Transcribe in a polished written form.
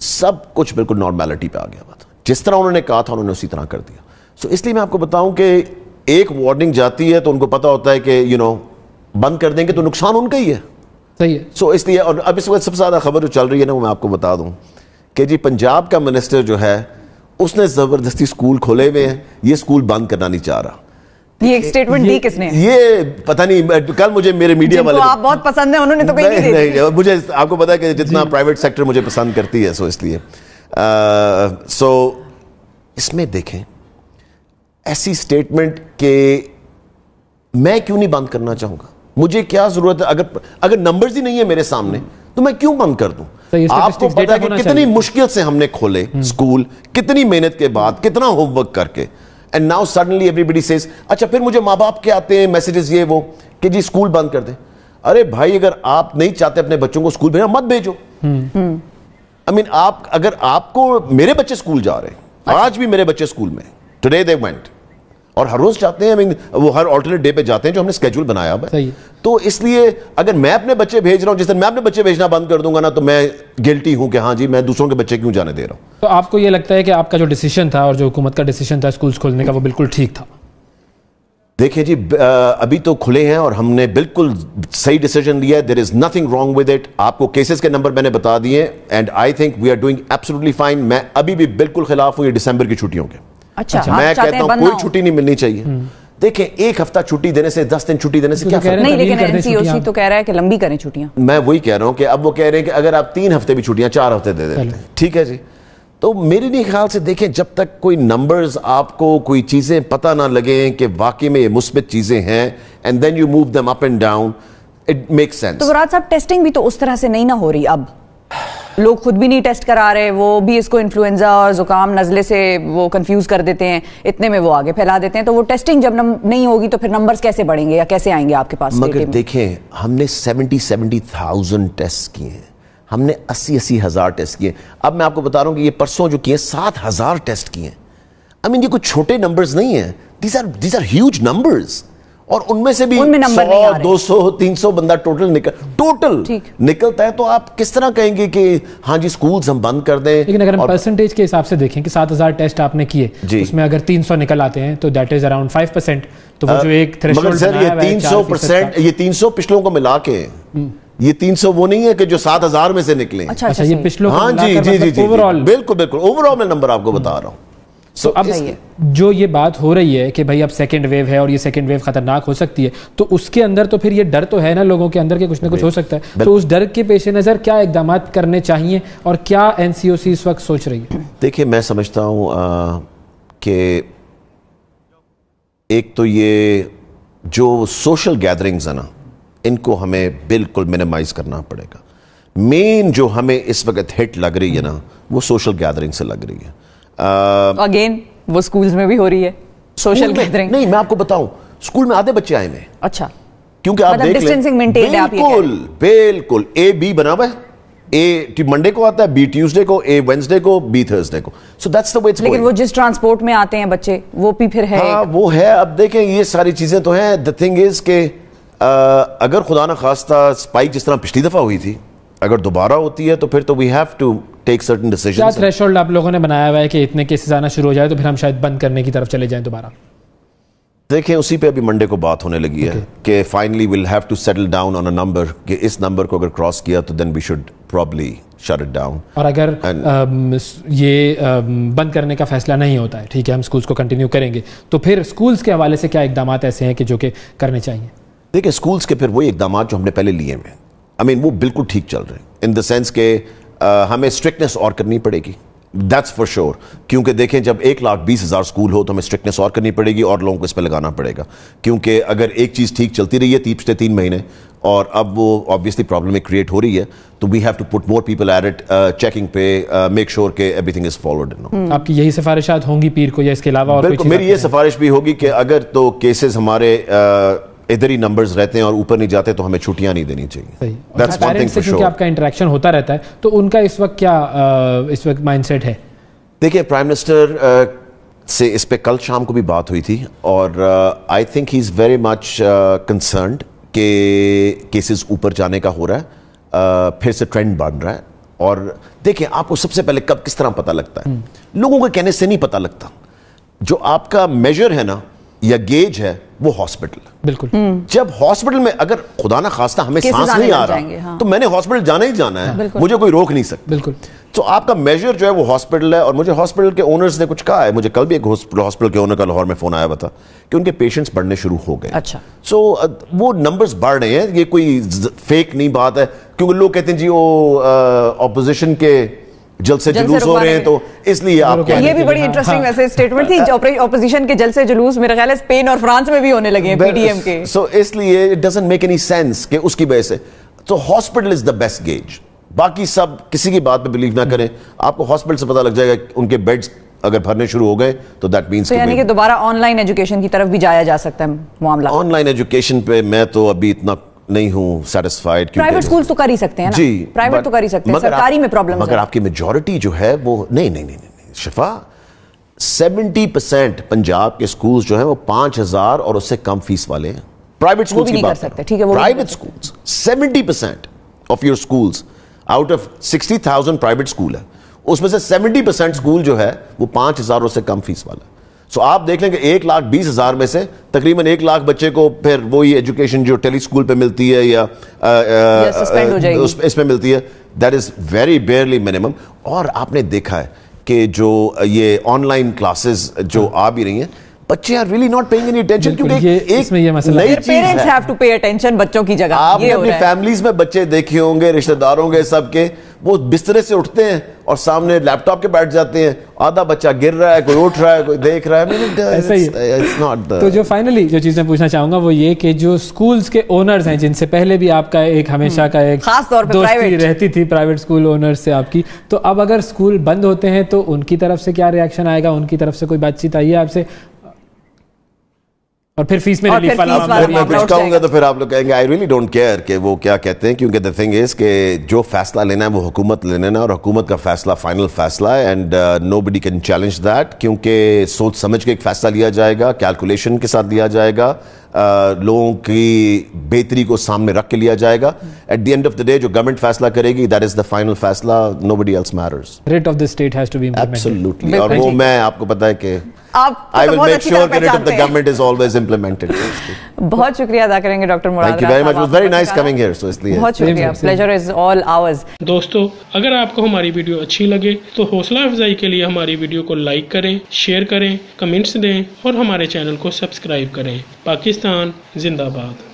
سب کچھ بالکل نارمیلٹی پہ آ گیا ہوا تھا. جس طرح انہوں نے کہا تھا انہوں نے اسی طرح کر دیا. سو اس لیے میں آپ کو بتاؤں کہ ایک وارننگ جاتی ہے تو ان کو پتا ہوتا ہے کہ بند کر دیں گے تو نقصان ان کا ہی ہے. صحیح ہے. سو اس لیے, اور اب اس وقت سب سے زیادہ خبر جو چل رہی ہے نا وہ میں آپ کو بتا دوں کہ جی پنجاب کا منسٹر جو ہے اس نے زبردستی اسکول کھولے ہوئے ہیں, یہ اسکول بند کرنا نہیں چاہ رہا. یہ ایک سٹیٹمنٹ دی کس نے؟ یہ پتہ نہیں, کل مجھے میرے میڈیا والے آپ بہت پسند ہیں, انہوں نے تو کہیں نہیں دی. مجھے آپ کو پتا ہے کہ جتنا پرائیویٹ سیکٹر مجھے پسند کرتی ہے, سو اس لیے سو اس میں دیکھیں ایسی سٹیٹمنٹ کہ میں کیوں نہیں بند کرنا چاہوں گا, مجھے کیا ضرورت ہے, اگر نمبرز ہی نہیں ہے میرے سامنے تو میں کیوں بند کر دوں. آپ کو پتا ہے کہ کتنی مشکل سے ہم نے کھولے اسکول, کتنی محنت کے بعد, کتنا ہوم ورک کر کے, and now suddenly every says اچھا پھر مجھے ماں باپ کے آتے ہیں میسیجز یہ وہ کہ جی اسکول بند کر دیں. ارے بھائی اگر آپ نہیں چاہتے اپنے بچوں کو اسکول بھیجنا مت بھیجو. I mean اگر آپ کو, میرے بچے اسکول جا رہے ہیں, آج بھی میرے بچے اسکول میں, ٹوڈے دے وینٹ, اور ہر روز جاتے ہیں, وہ ہر آلٹرنیٹ ڈے پہ جاتے ہیں جو ہم نے اسکیجول بنایا ہوا ہے. تو اس لیے اگر میں اپنے بچے بھیج رہا ہوں, جس دن میں اپنے بچے بھیجنا بند کر دوں گا نا تو میں گلٹی ہوں کہ ہاں جی میں دوسروں کے بچے کیوں جانے دے رہا ہوں. تو آپ کو یہ لگتا ہے کہ آپ کا جو ڈیسیشن تھا اور جو حکومت کا ڈیسیشن تھا اسکولز کھولنے کا وہ بالکل ٹھیک تھا؟ دیکھیں جی ابھی تو کھلے ہیں اور ہم نے بالکل صحیح ڈیسیجن لیا ہے. There is nothing wrong with it. آپ کو کیسز کے نمبر میں نے بتا دیے, and I think we are doing absolutely fine. میں ابھی بھی بالکل خلاف ہوں یہ دسمبر کی چھٹیوں کے. اچھا میں کہتا ہوں کوئی چھٹی نہیں ملنی چاہیے. دیکھیں ایک ہفتہ چھٹی دینے سے 10 دن چھٹی دینے سے کیا فرق؟ نہیں, لیکن این سی او سی تو کہہ رہا ہے کہ لمبی کریں چھٹیاں. میں وہی کہہ رہا ہوں کہ اب وہ کہہ رہے ہیں کہ اگر آپ 3 ہفتے بھی چھٹیاں 4 ہفتے دے دیتے ہیں, ٹھیک ہے جی. تو میرے نہیں خیال سے دیکھیں جب تک کوئی نمبرز آپ کو کوئی چیزیں پتہ نہ لگیں کہ واقعی میں یہ مثبت چیزیں ہیں, and then you move them up and down, it make sense. تو مراد صاحب ٹیسٹنگ بھی تو اس طرح سے نہیں نہ ہو رہی, اب لوگ خود بھی نہیں ٹیسٹ کرا رہے, وہ بھی اس کو انفلوئنزا اور زکام نزلے سے وہ کنفیوز کر دیتے ہیں, اتنے میں وہ آگے پھیلا دیتے ہیں. تو وہ ٹیسٹنگ جب نہیں ہوگی تو پھر نمبرز کیسے بڑھیں گے یا کیسے آئیں گے آپ کے پاس؟ مگر دیکھیں ہم نے 70,000 ٹیسٹ کیے ہیں, ہم نے 80,000 ٹیسٹ کیے. اب میں آپ کو بتا رہا ہوں کہ یہ پرسوں جو کیے 7,000 ٹیسٹ کیے ہیں. I mean یہ کوئی چھوٹے نمبرز نہیں ہیں, these are huge numbers. اور ان میں سے بھی 100 200 300 بندہ ٹوٹل نکلتا ہے. تو آپ کس طرح کہیں گے کہ ہاں جی سکولز ہم بند کر دیں؟ لیکن اگر ہم پرسنٹیج کے حساب سے دیکھیں کہ 7,000 ٹیسٹ آپ نے کیے, اس میں اگر 300 نکل آتے ہیں تو دیٹ از اراؤنڈ 5%. تو وہ جو ایک تھریشولڈ بنایا ہوا ہے 300%, یہ 300 پچھلوں کو ملا کے, یہ 300 وہ نہیں ہے کہ جو 7,000 میں سے نکلیں. اچھا یہ پچھلوں کو ملا کر اوور آل, بالکل اوور آل میں نمبر آپ کو بتا رہا ہوں. تو اب جو یہ بات ہو رہی ہے کہ بھائی اب سیکنڈ ویو ہے اور یہ سیکنڈ ویو خطرناک ہو سکتی ہے, تو اس کے اندر تو پھر یہ ڈر تو ہے نا لوگوں کے اندر کہ کچھ نہ کچھ ہو سکتا ہے. تو اس ڈر کے پیش نظر کیا اقدامات کرنے چاہیے اور کیا این سی او سی اس وقت سوچ رہی ہے؟ دیکھیں میں سمجھتا ہوں کہ ایک تو یہ جو سوشل گیدرنگز ہیں نا ان کو ہمیں بالکل منیمائز کرنا پڑے گا. مین جو ہمیں اس وقت ہٹ لگ رہی ہے نا وہ سوشل گیدرنگ سے لگ رہی ہے. اگین وہ سکولز میں بھی ہو رہی ہے سوشل گیدرنگ. نہیں میں آپ کو بتاؤں سکول میں آدھے بچے آئے ہوئے. اچھا کیونکہ آپ دیکھ لیں بالکل اے بی بنا ہوا ہے, اے منڈے کو آتا ہے, بی ٹیوزڈے کو, اے وینسڈے کو, بی تھرسڈے کو. So that's the way it's going. لیکن وہ جس ٹرانسپورٹ میں آتے ہیں بچے وہ بھی پھر ہے. ہاں وہ ہے. اب دیکھیں یہ ساری چیزیں تو ہیں. دی تھنگ از کہ اگر خدا نہ خواستہ اسپائک جس طرح پچھلی دفعہ ہوئی تھی اگر دوبارہ ہوتی ہے تو پھر تو we have to take certain decisions. کیا تھریشولڈ آپ لوگوں نے بنایا ہوا ہے کہ اتنے کیسز آنا شروع ہو جائے تو پھر ہم شاید بند کرنے کی طرف چلے جائیں دوبارہ؟ دیکھیں اسی پہ ابھی منڈے کو بات ہونے لگی ہے کہ finally we'll have to settle down on a number کہ اس نمبر کو اگر کراس کیا تو then we should probably shut it down. اور اگر یہ بند کرنے کا فیصلہ نہیں ہوتا ہے, ٹھیک ہے ہم اسکولس کو کنٹینیو کریں گے, تو پھر اسکولس کے حوالے سے کیا اقدامات ایسے ہیں کہ جو کہ کرنے چاہیے؟ دیکھیں اسکولس کے پھر وہی اقدامات جو ہم نے پہلے لیے ہیں وہ بالکل ٹھیک چل رہے ہیں ان دا سینس کہ ہمیں اسٹرکٹنیس اور کرنی پڑے گی. That's for sure. کیونکہ دیکھیں جب 1,20,000 اسکول ہو تو ہمیں اسٹرکٹنیس اور کرنی پڑے گی اور لوگوں کو اس پہ لگانا پڑے گا. کیونکہ اگر ایک چیز ٹھیک چلتی رہی ہے پچھلے 3 مہینے اور اب وہ آبویسلی پرابلم کریٹ ہو رہی ہے تو we have to put more people at it, checking پہ, میک شیور کہ ایوری تھنگ از فالوڈ. آپ کی یہی سفارشات ہوں گی پیر کو یا اس کے علاوہ اور بالکل میری یہ سفارش بھی ہوگی کہ اگر تو کیسز ہمارے ادھر ہی نمبرز رہتے ہیں اور اوپر نہیں جاتے تو ہمیں چھٹیاں نہیں دینی چاہیے. پیرنٹس سے کیونکہ آپ کا انٹریکشن ہوتا رہتا ہے تو ان کا اس وقت کیا اس وقت مائنڈ سیٹ ہے؟ دیکھیں پرائم منسٹر سے اس پہ کل شام کو بھی بات ہوئی تھی اور I think he is very much concerned کہ کیسز اوپر جانے کا ہو رہا ہے, پھر سے ٹرینڈ بڑھ رہا ہے اور دیکھیں آپ کو سب سے پہلے کب کس طرح پتہ لگتا ہے, لوگوں کے کہنے سے نہیں پتہ لگتا. جو آپ کا میجر ہے نا یا گیج ہے وہ ہاسپٹل. بالکل. جب ہاسپٹل میں اگر خدا نہ خواستہ ہمیں سانس نہیں آ رہا تو میں نے ہاسپٹل جانا ہی جانا ہے, مجھے کوئی روک نہیں سکتا. بالکل. تو آپ کا میجر جو ہے وہ ہاسپٹل ہے. اور مجھے ہاسپٹل کے اونرز نے کچھ کہا ہے, مجھے کل بھی ایک ہاسپٹل کے اونر کا لاہور میں فون آیا ہوا تھا کہ ان کے پیشنٹس بڑھنے شروع ہو گئے. اچھا. سو وہ نمبرز بڑھ رہے ہیں, یہ کوئی فیک نہیں بات ہے, کیونکہ لوگ کہتے ہیں جی وہ اپوزیشن کے جلسے جلوس ہو رہے ہیں تو اس لیے آپ کہہ رہے ہیں. یہ بھی بڑی انٹرسٹنگ ویسے اسٹیٹمنٹ تھی, اپوزیشن کے جلسے جلوس میرا خیال ہے اسپین اور فرانس میں بھی ہونے لگے ہیں پی ڈی ایم کے. سو اس لیے it doesn't make any sense کہ اس کی وجہ سے. تو hospital is the best gauge. باقی سب کسی کی بات پہ بلیو نہ کریں, آپ کو ہاسپٹل سے پتہ لگ جائے گا ان کے بیڈز اگر بھرنے شروع ہو گئے تو دیٹ مینس یعنی کہ دوبارہ آن لائن ایجوکیشن کی طرف بھی جایا جا سکتا ہے معاملہ. آن لائن ایجوکیشن پہ میں تو ابھی اتنا نہیں ہوں سیٹسفائیڈ. پرائیویٹ سکولز تو کر ہی سکتے ہیں نا. جی پرائیویٹ تو کر ہی سکتے ہیں, سرکاری میں پرابلمز ہیں. مگر آپ کی میجورٹی جو ہے وہ نہیں شفا 70% پنجاب کے سکولز جو ہیں وہ 5,000 اور اس سے کم فیس والے ہیں. پرائیویٹ سکولز کی بات کرتے ہیں, private schools 70% of your schools out of 60,000 private school ہے, اس میں سے 70% سکول جو ہے وہ 5,000 سے کم فیس والا ہے. سو آپ دیکھ لیں کہ 1,20,000 میں سے تقریباً 1 لاکھ بچے کو پھر وہی ایجوکیشن جو ٹیلی اسکول پہ ملتی ہے یا اس میں ملتی ہے, that is very barely minimum. اور آپ نے دیکھا ہے کہ جو یہ آن لائن کلاسز جو آ بھی رہی ہیں, بچے are really not paying any attention کیونکہ ایک نئی چیز ہے. Parents have to pay attention بچوں کی جگہ. آپ نے اپنی فیملیز میں بچے دیکھے ہوں گے, رشتہ داروں کے سب کے, وہ بسترے سے اٹھتے ہیں اور سامنے لیپ ٹاپ کے بیٹھ جاتے ہیں, آدھا بچہ گر رہا ہے, کوئی اٹھ رہا ہے, کوئی دیکھ رہا ہے. تو جو فائنلی جو چیز میں پوچھنا چاہوں گا وہ یہ کہ جو اسکولز کے اونرز ہیں جن سے پہلے بھی آپ کا ایک ہمیشہ کا ایک خاص طور پہ دوستی رہتی تھی پرائیویٹ اسکول اونرز سے آپ کی, تو اب اگر اسکول بند ہوتے ہیں تو ان کی طرف سے کیا ریئیکشن آئے گا, ان کی طرف سے کوئی بات چیت آئی ہے آپ سے؟ اور پھر فیس میں ریلیف والا میں کچھ کہوں گا تو پھر آپ لوگ کہیں گے آئی ریئلی ڈونٹ کیئر کہ وہ کیا کہتے ہیں, کیونکہ دا تھنگ از کہ جو فیصلہ لینا ہے وہ حکومت لینا ہے, اور حکومت کا فیصلہ فائنل فیصلہ ہے, and nobody can challenge that, کیونکہ سوچ سمجھ کے ایک فیصلہ لیا جائے گا, کیلکولیشن کے ساتھ لیا جائے گا, لوگوں کی بہتری کو سامنے رکھ کے لیا جائے گا. At the end of the day جو گورنمنٹ فیصلہ کرے گی دیٹ از دا فائنل فیصلہ, nobody else matters. Rate of the state has to be absolutely. اور وہ میں آپ کو پتا ہے کہ I will make sure that the government is always implemented. بہت شکریہ ادا کریں گے doctor Murad. Thank you very much. It was very nice coming here. So اس لیے بہت شکریہ. Pleasure is all ours. دوستو اگر آپ کو ہماری ویڈیو اچھی لگے تو حوصلہ افزائی کے لیے ہماری ویڈیو کو لائک کریں, شیئر کریں, کمنٹس دیں اور ہمارے چینل کو سبسکرائب کریں. پاکستان زندہ باد.